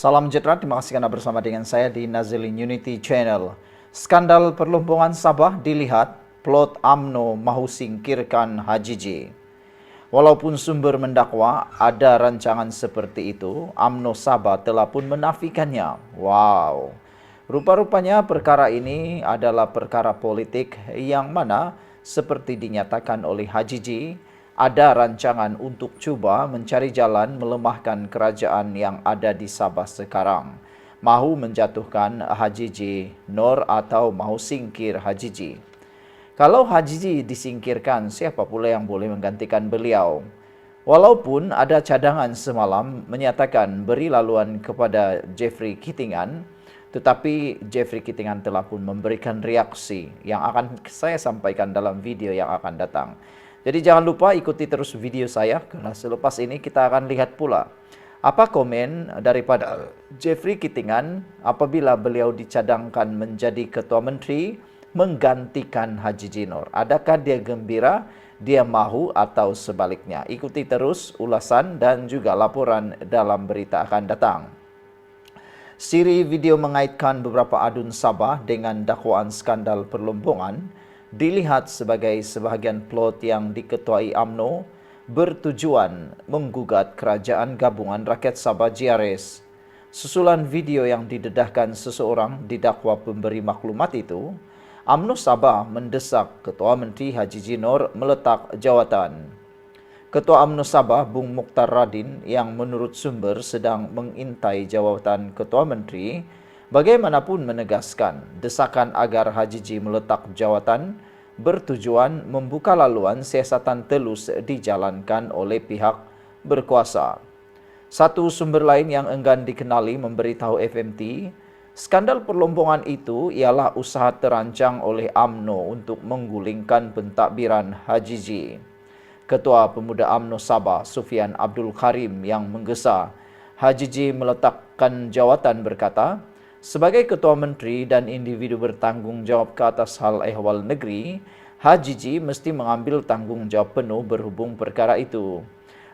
Salam sejahtera, terima kasih karena bersama dengan saya di Nazilin Unity Channel. Skandal perlombongan Sabah dilihat, plot UMNO mahu singkirkan Haji J. Walaupun sumber mendakwa ada rancangan seperti itu, UMNO Sabah telah pun menafikannya. Wow. Rupa-rupanya perkara ini adalah perkara politik yang mana seperti dinyatakan oleh Haji J, ada rancangan untuk cuba mencari jalan melemahkan kerajaan yang ada di Sabah sekarang. Mahu menjatuhkan Haji J Nor atau mahu singkir Haji J. Kalau Haji J disingkirkan, siapa pula yang boleh menggantikan beliau? Walaupun ada cadangan semalam menyatakan beri laluan kepada Jeffrey Kittingan, tetapi Jeffrey Kittingan telah pun memberikan reaksi yang akan saya sampaikan dalam video yang akan datang. Jadi jangan lupa ikuti terus video saya karena selepas ini kita akan lihat pula apa komen daripada Jeffrey Kittingan apabila beliau dicadangkan menjadi ketua menteri menggantikan Haji J Nor. Adakah dia gembira, dia mahu atau sebaliknya? Ikuti terus ulasan dan juga laporan dalam berita akan datang. Siri video mengaitkan beberapa adun Sabah dengan dakwaan skandal perlombongan dilihat sebagai sebahagian plot yang diketuai UMNO bertujuan menggugat Kerajaan Gabungan Rakyat Sabah GRS. Susulan video yang didedahkan seseorang didakwa pemberi maklumat itu, UMNO Sabah mendesak Ketua Menteri Haji J Nor meletak jawatan. Ketua UMNO Sabah Bung Mukhtar Radin yang menurut sumber sedang mengintai jawatan Ketua Menteri bagaimanapun menegaskan desakan agar Haji J meletak jawatan bertujuan membuka laluan siasatan telus dijalankan oleh pihak berkuasa. Satu sumber lain yang enggan dikenali memberitahu FMT, skandal perlombongan itu ialah usaha terancang oleh UMNO untuk menggulingkan pentadbiran Haji J. Ketua Pemuda UMNO Sabah Sufian Abdul Karim yang menggesa Haji J meletakkan jawatan berkata, sebagai Ketua Menteri dan individu bertanggung jawab ke atas hal ehwal negeri, Haji J mesti mengambil tanggung jawab penuh berhubung perkara itu.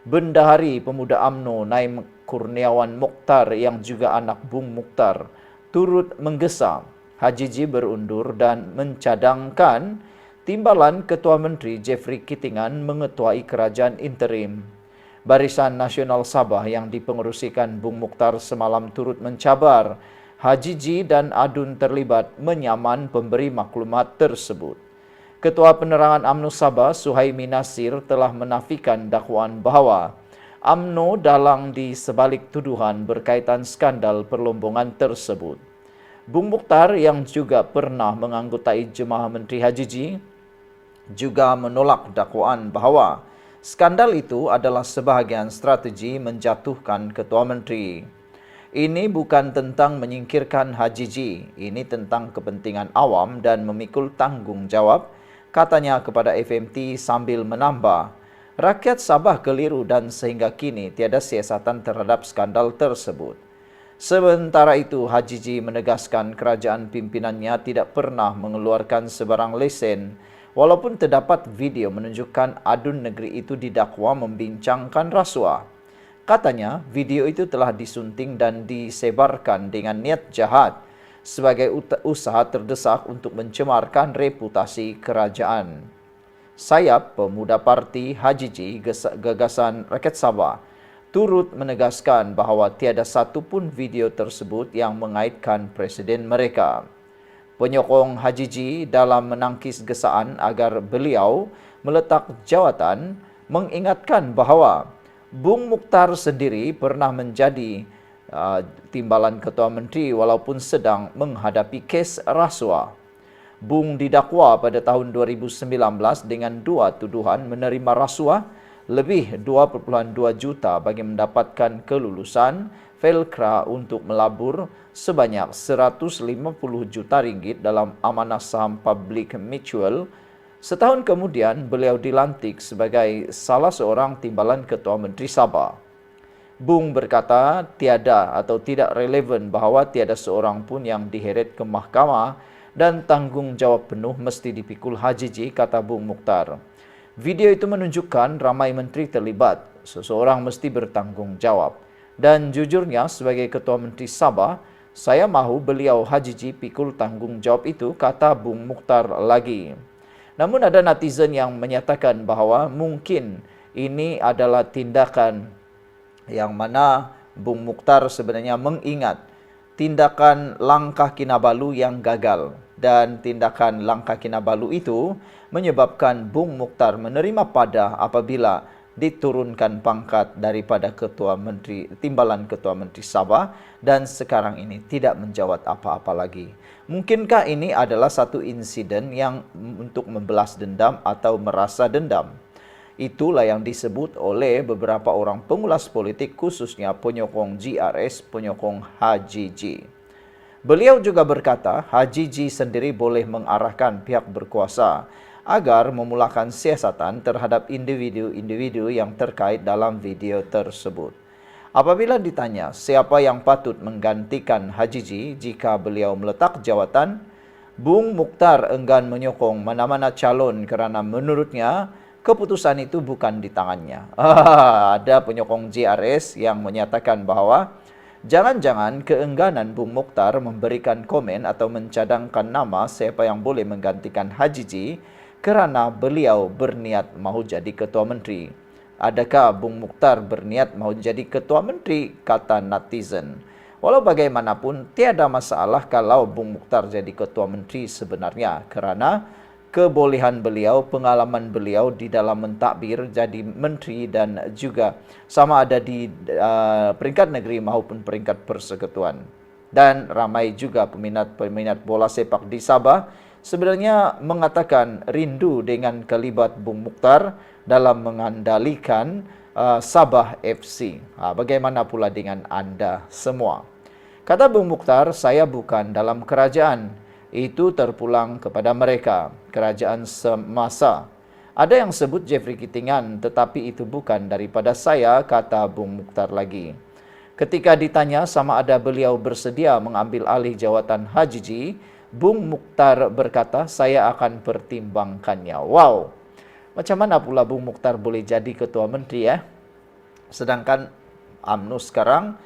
Bendahari Pemuda UMNO Naim Kurniawan Mokhtar yang juga anak Bung Mukhtar turut menggesa Haji J berundur dan mencadangkan timbalan Ketua Menteri Jeffrey Kittingan mengetuai kerajaan interim. Barisan Nasional Sabah yang dipengerusikan Bung Mukhtar semalam turut mencabar Haji J dan adun terlibat menyaman pemberi maklumat tersebut. Ketua Penerangan UMNO Sabah Suhaimi Nasir telah menafikan dakwaan bahawa UMNO dalang di sebalik tuduhan berkaitan skandal perlombongan tersebut. Bung Mukhtar yang juga pernah menganggotai Jemaah Menteri Haji J juga menolak dakwaan bahawa skandal itu adalah sebahagian strategi menjatuhkan Ketua Menteri. Ini bukan tentang menyingkirkan Haji J, ini tentang kepentingan awam dan memikul tanggungjawab, katanya kepada FMT sambil menambah, rakyat Sabah keliru dan sehingga kini tiada siasatan terhadap skandal tersebut. Sementara itu, Haji J menegaskan kerajaan pimpinannya tidak pernah mengeluarkan sebarang lesen, walaupun terdapat video menunjukkan adun negeri itu didakwa membincangkan rasuah. Katanya, video itu telah disunting dan disebarkan dengan niat jahat sebagai usaha terdesak untuk mencemarkan reputasi kerajaan. Sayap Pemuda Parti Haji J Gagasan Rakyat Sabah turut menegaskan bahawa tiada satu pun video tersebut yang mengaitkan presiden mereka. Penyokong Haji J dalam menangkis gesaan agar beliau meletak jawatan mengingatkan bahawa Bung Mukhtar sendiri pernah menjadi timbalan Ketua Menteri walaupun sedang menghadapi kes rasuah. Bung didakwa pada tahun 2019 dengan dua tuduhan menerima rasuah lebih 2.2 juta bagi mendapatkan kelulusan Felkra untuk melabur sebanyak 150 juta ringgit dalam amanah saham Public Mutual. Setahun kemudian, beliau dilantik sebagai salah seorang timbalan Ketua Menteri Sabah. Bung berkata tiada atau tidak relevan bahawa tiada seorang pun yang diheret ke mahkamah dan tanggungjawab penuh mesti dipikul Haji J, kata Bung Mukhtar. Video itu menunjukkan ramai menteri terlibat, seseorang mesti bertanggungjawab. Dan jujurnya sebagai Ketua Menteri Sabah, saya mahu beliau Hajiji pikul tanggung jawab itu, kata Bung Mukhtar lagi. Namun ada netizen yang menyatakan bahawa mungkin ini adalah tindakan yang mana Bung Mukhtar sebenarnya mengingat tindakan langkah Kinabalu yang gagal, dan tindakan langkah Kinabalu itu menyebabkan Bung Mukhtar menerima padah apabila diturunkan pangkat daripada timbalan Ketua Menteri Sabah, dan sekarang ini tidak menjawat apa-apa lagi. Mungkinkah ini adalah satu insiden yang untuk membalas dendam atau merasa dendam? Itulah yang disebut oleh beberapa orang pengulas politik, khususnya penyokong GRS, penyokong HJJ. Beliau juga berkata, HJJ sendiri boleh mengarahkan pihak berkuasa agar memulakan siasatan terhadap individu-individu yang terkait dalam video tersebut. Apabila ditanya siapa yang patut menggantikan HJJ jika beliau meletak jawatan, Bung Mukhtar enggan menyokong mana-mana calon kerana menurutnya keputusan itu bukan di tangannya. Ada penyokong JRS yang menyatakan bahawa jangan-jangan keengganan Bung Mukhtar memberikan komen atau mencadangkan nama siapa yang boleh menggantikan HJJ kerana beliau berniat mahu jadi Ketua Menteri. Adakah Bung Mukhtar berniat mahu jadi Ketua Menteri? Kata netizen. Walau bagaimanapun, tiada masalah kalau Bung Mukhtar jadi Ketua Menteri sebenarnya, kerana kebolehan beliau, pengalaman beliau di dalam mentadbir jadi menteri dan juga sama ada di peringkat negeri maupun peringkat persekutuan. Dan ramai juga peminat bola sepak di Sabah sebenarnya mengatakan rindu dengan kelibat Bung Mukhtar dalam mengandalikan Sabah FC. Bagaimana pula dengan anda semua? Kata Bung Mukhtar, saya bukan dalam kerajaan. Itu terpulang kepada mereka, kerajaan semasa. Ada yang sebut Jeffrey Kitingan, tetapi itu bukan daripada saya, kata Bung Mukhtar lagi. Ketika ditanya sama ada beliau bersedia mengambil alih jawatan HJJ, Bung Mukhtar berkata, saya akan pertimbangkannya. Wow, macam mana pula Bung Mukhtar boleh jadi Ketua Menteri ya? Sedangkan UMNO sekarang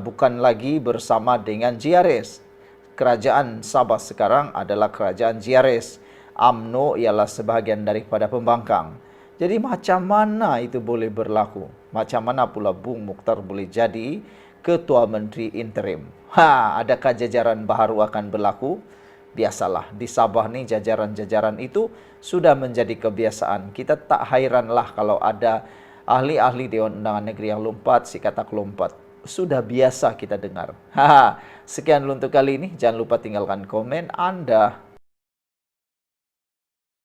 bukan lagi bersama dengan GRS. Kerajaan Sabah sekarang adalah kerajaan GRS. UMNO ialah sebahagian daripada pembangkang. Jadi macam mana itu boleh berlaku? Macam mana pula Bung Mukhtar boleh jadi Ketua Menteri interim? Adakah jajaran baharu akan berlaku? Biasalah, di Sabah ni jajaran-jajaran itu sudah menjadi kebiasaan. Kita tak hairanlah kalau ada ahli-ahli Dewan Undangan Negeri yang lompat, si katak lompat. Sudah biasa kita dengar. Sekian dulu untuk kali ini. Jangan lupa tinggalkan komen Anda.